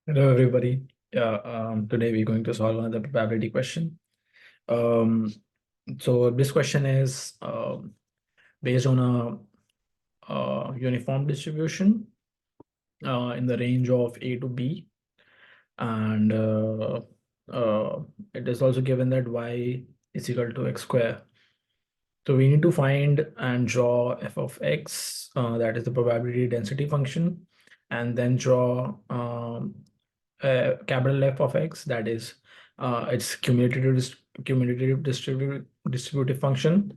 Hello, everybody. Today we're going to solve another probability question. So this question is based on a uniform distribution in the range of A to B, and it is also given that y is equal to x square. So we need to find and draw f of x, that is the probability density function, and then draw capital F of x, that is its distributive function,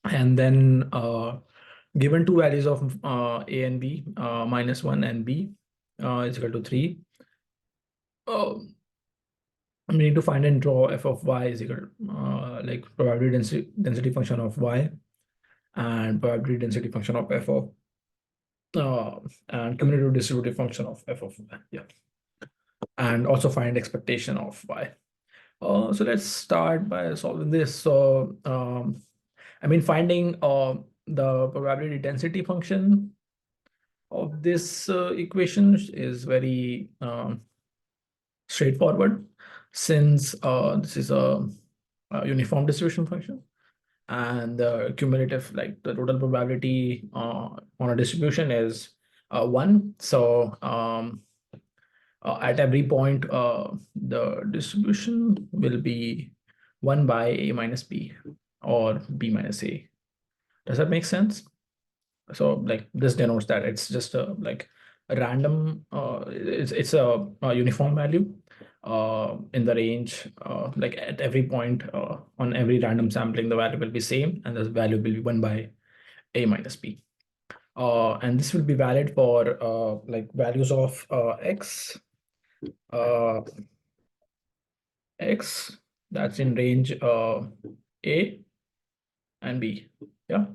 and then given two values of a and b, -1 and b is equal to 3. We need to find and draw f of y is equal like probability density function of y and probability density function of f of and commutative distributive function of f of y. Yeah, and also find expectation of y. So let's start by solving this. So finding the probability density function of this equation is very straightforward, since this is a uniform distribution function, and the cumulative, like the total probability on a distribution is 1. So at every point, the distribution will be 1 by a minus b, or b minus a. Does that make sense? So like this denotes that it's just a random, it's a uniform value in the range, like at every point on every random sampling, the value will be same, and the value will be 1 by a minus b. And this will be valid for like values of x, uh, x that's in range a and b. Yeah,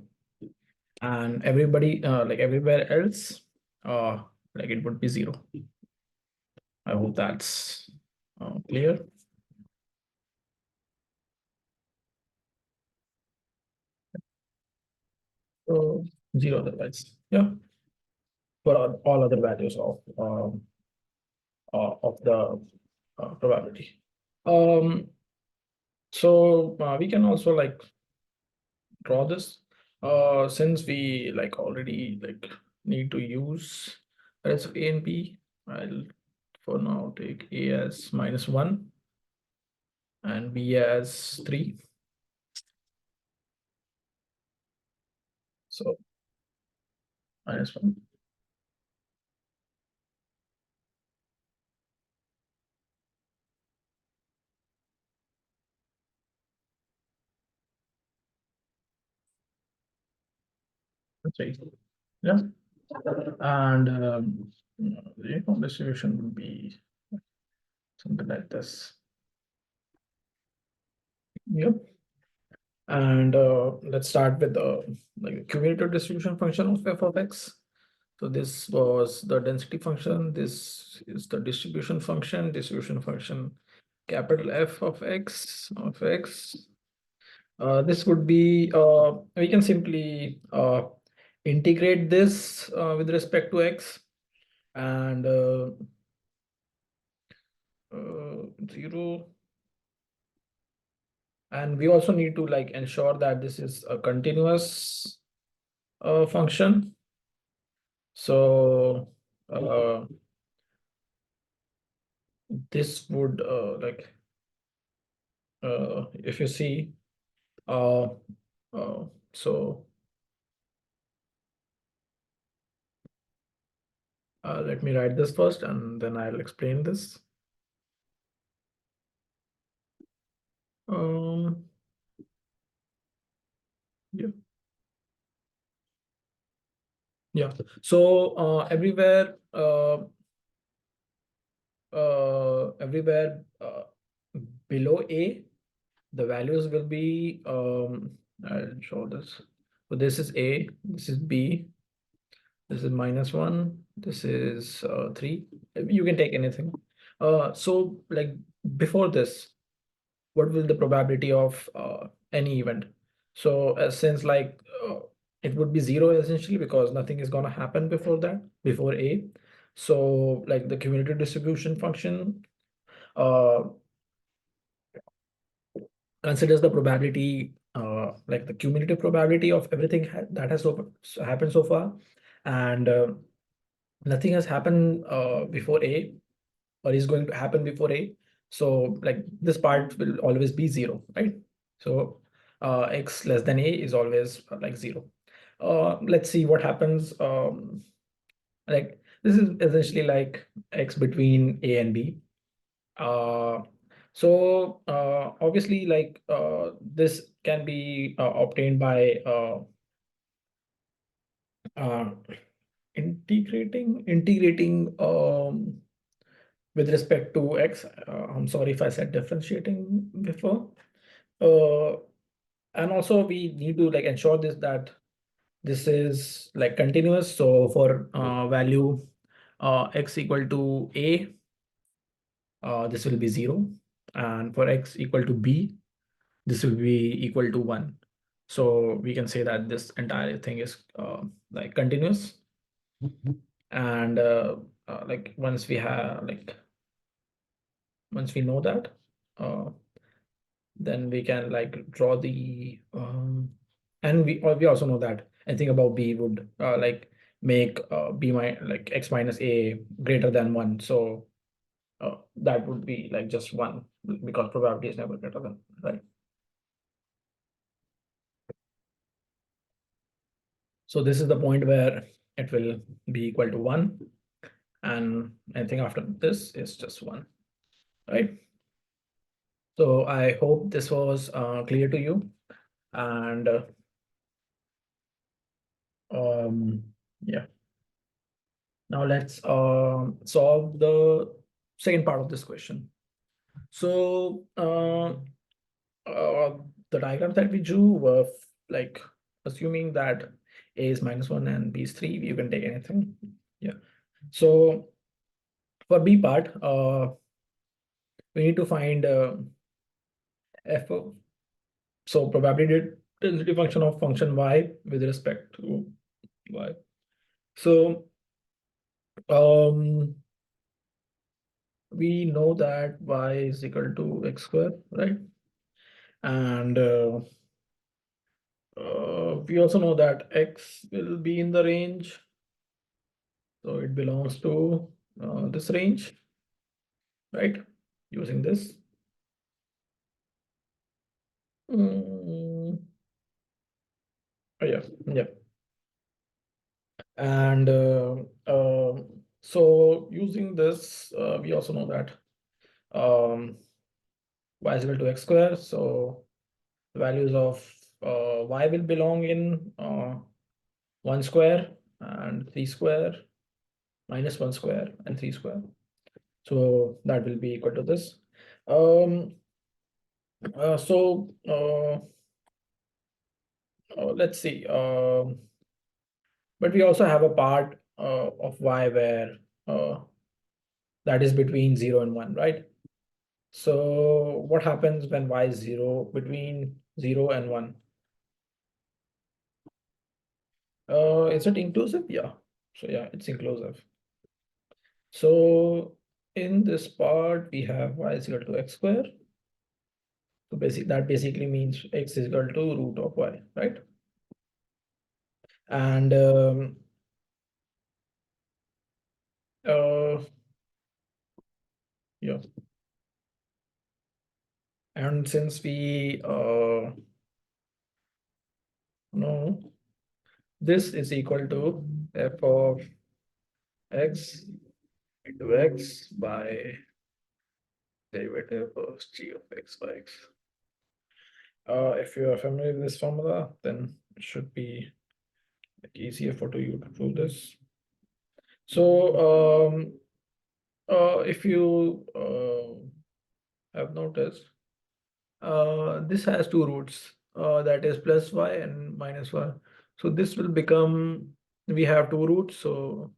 and everybody, like everywhere else, like it would be 0. I hope that's clear. So 0 otherwise. Yeah, for all other values of the probability. So we can also like draw this, since we like already like need to use as a and b. I'll for now take a as -1 and b as 3. So -1. That's right. Yeah, and the uniform distribution would be something like this. Yep. And let's start with the like cumulative distribution function of f of x. So this was the density function. This is the distribution function, capital F of x. This would be, we can simply integrate this with respect to x, and 0. And we also need to like ensure that this is a continuous function. So this would if you see, so let me write this first and then I'll explain this. Yeah. Yeah. So everywhere below a, the values will be I'll show this. So this is a, this is b, this is -1, this is 3. You can take anything. So like before this, what will the probability of any event? So since it would be 0 essentially, because nothing is going to happen before that, before a. So like the cumulative distribution function considers the probability, like the cumulative probability of everything that has happened so far, and nothing has happened before A or is going to happen before A. So like this part will always be zero, right? So x less than A is always like zero. Let's see what happens. Like this is essentially like x between A and B. Obviously, like this can be obtained by uh, integrating with respect to x. I'm sorry if I said differentiating before. Uh, and also we need to like ensure that this is like continuous. So for value x equal to A, this will be 0, and for x equal to B, this will be equal to 1. So we can say that this entire thing is like continuous. And like once we know that, uh, then we can like draw the and we also know that anything above B would like make B like x minus A greater than 1. So that would be like just 1, because probability is never greater than, right? So this is the point where it will be equal to 1, and anything after this is just 1, right? So I hope this was clear to you. And yeah, now let's solve the second part of this question. So the diagrams that we drew were like assuming that A is -1 and B is 3. You can take anything. Yeah. So for B part, we need to find f of, so probability density function of function y with respect to y. So we know that y is equal to x square, right? And we also know that x will be in the range, so it belongs to this range, right? Using this. Yeah, yeah. And so using this, we also know that y is equal to x square. So the values of y will belong in 1 square and 3 square, -1 square and 3 square. So that will be equal to this. Um, let's see. But we also have a part of y where that is between 0 and 1, right? So what happens when y is 0, between 0 and 1? Is it inclusive? Yeah. So yeah, it's inclusive. So in this part, we have y is equal to x square. So that basically means x is equal to root of y, right? And yeah. And since we know this is equal to f of x into x by derivative of g of x by x. If you are familiar with this formula, then it should be like easier for you to prove this. So if you have noticed, this has two roots, that is plus y and minus y. So this will become, we have two roots. So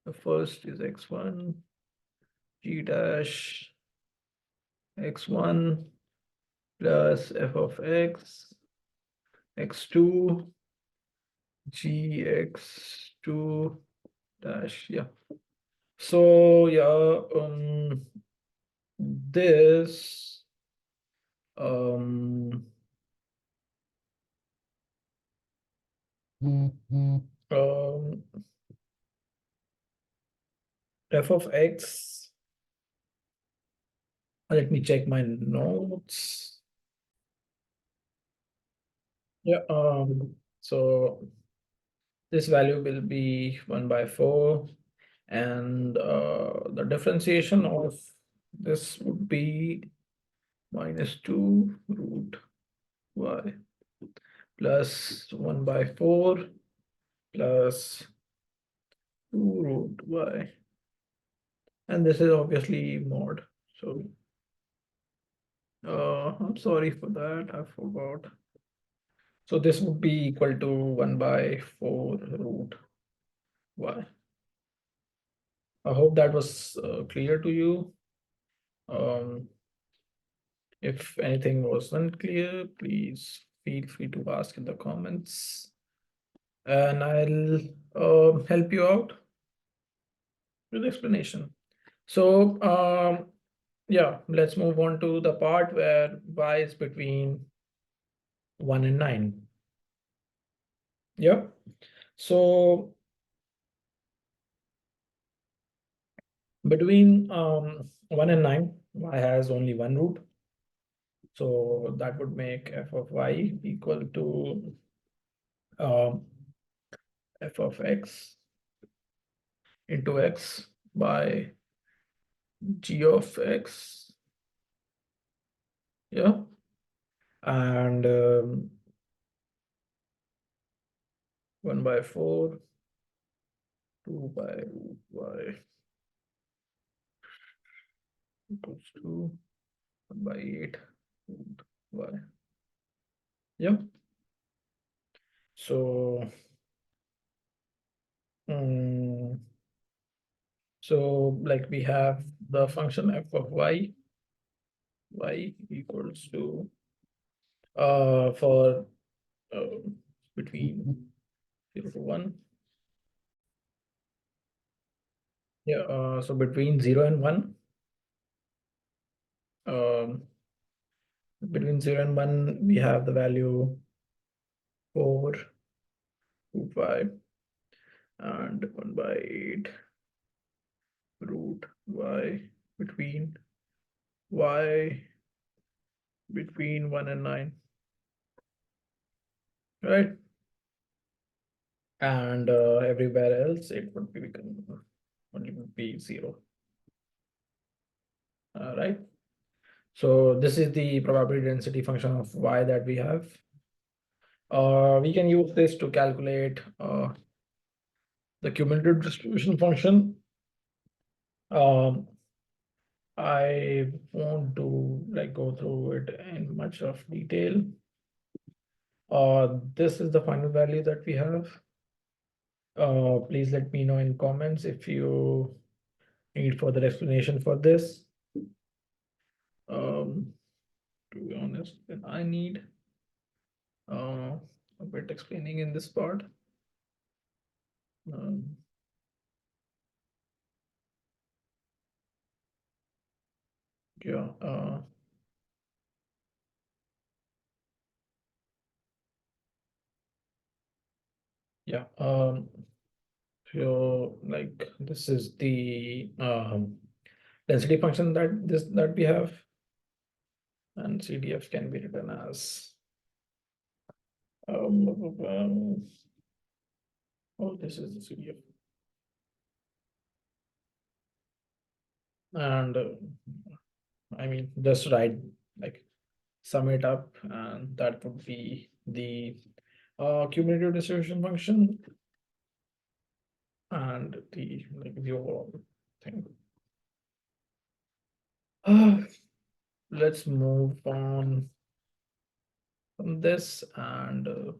the first is x1 g dash x1 plus f of x x2 gx2 dash, yeah. So yeah, this um um f of x. Let me check my notes. Yeah. So this value will be 1/4, and the differentiation of this would be -2 root y plus 1/4 plus 2 root y. And this is obviously mod. So I'm sorry for that, I forgot. So this would be equal to 1/4 root y. I hope that was clear to you. If anything was unclear, please feel free to ask in the comments, and I'll help you out with explanation. So yeah, let's move on to the part where y is between 1 and 9. Yeah. So between 1 and 9, y has only one root. So that would make f of y equal to um, f of x into x by g of x. Yeah. And 1/4, 2 by root y equals to 1/8 root y. Yeah. So so like we have the function f of y equals to for uh, between 0 to 1. Yeah, so between 0 and 1, um, between 0 and 1, we have the value 4 root 5 and 1/8 root y between y between 1 and 9, right? And everywhere else it would be become only would be 0. Right. So this is the probability density function of y that we have. We can use this to calculate the cumulative distribution function. I won't do like go through it in much of detail. This is the final value that we have. Please let me know in comments if you need further explanation for this. To be honest, then I need a bit explaining in this part. Um, yeah. Yeah. So like this is the density function that we have, and CDF can be written as oh, this is the CDF, and I mean just write like sum it up, and that would be the cumulative distribution function and the overall thing. Let's move on from this um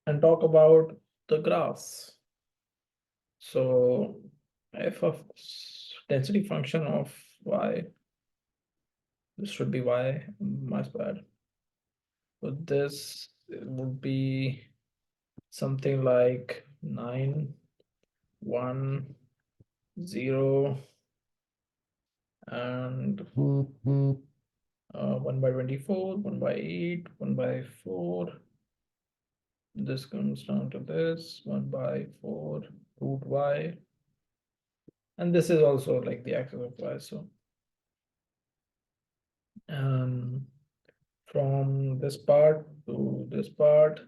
and talk about the graphs. So f of density function of y, this should be y, my bad. So this would be something like 9, 1, 0, and 1 by 24, 1 by 8, 1 by 4. This comes down to this 1 by 4 root y. And this is also like the axis of y. So from this part to this part,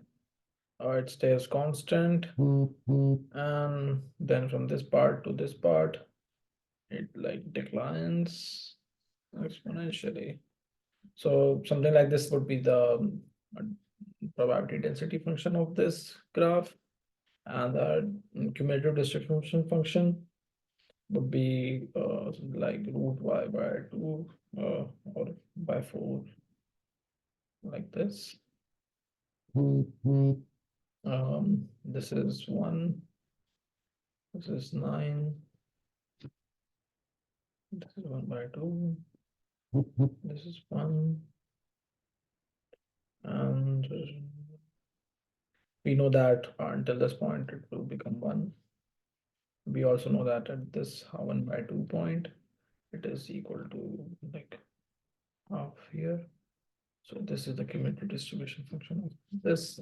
it stays constant. And then from this part to this part, it like declines exponentially. So something like this would be the probability density function of this graph, and the cumulative distribution function would be like root y by 2 or by 4, like this. This is 1, this is 9, this is 1 by 2, this is 1, and we know that until this point it will become 1. We also know that at this 1 by 2 point, it is equal to like half here. So this is the cumulative distribution function of this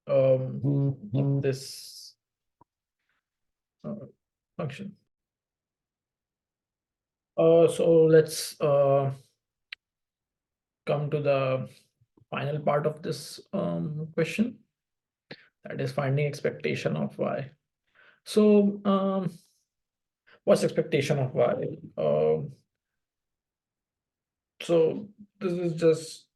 of this function. So let's come to the final part of this question, that is finding expectation of y. So what's expectation of y? So this is just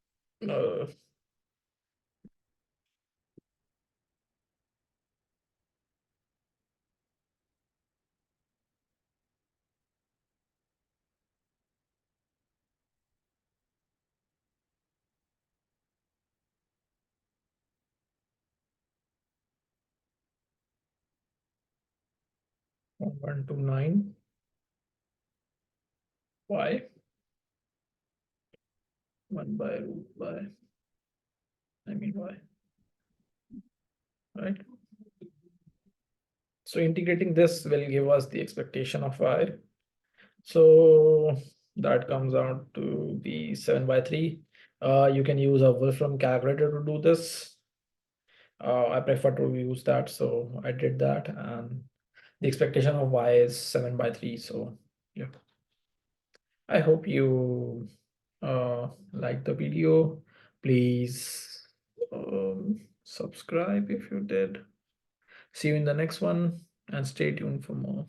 129 y 1 by root y, I mean y, right? So integrating this will give us the expectation of y. So that comes out to be 7 by 3. You can use a Wolfram calculator to do this. I prefer to use that, so I did that, and the expectation of y is 7 by 3. So yeah, I hope you like the video. Please subscribe if you did. See you in the next one, and stay tuned for more.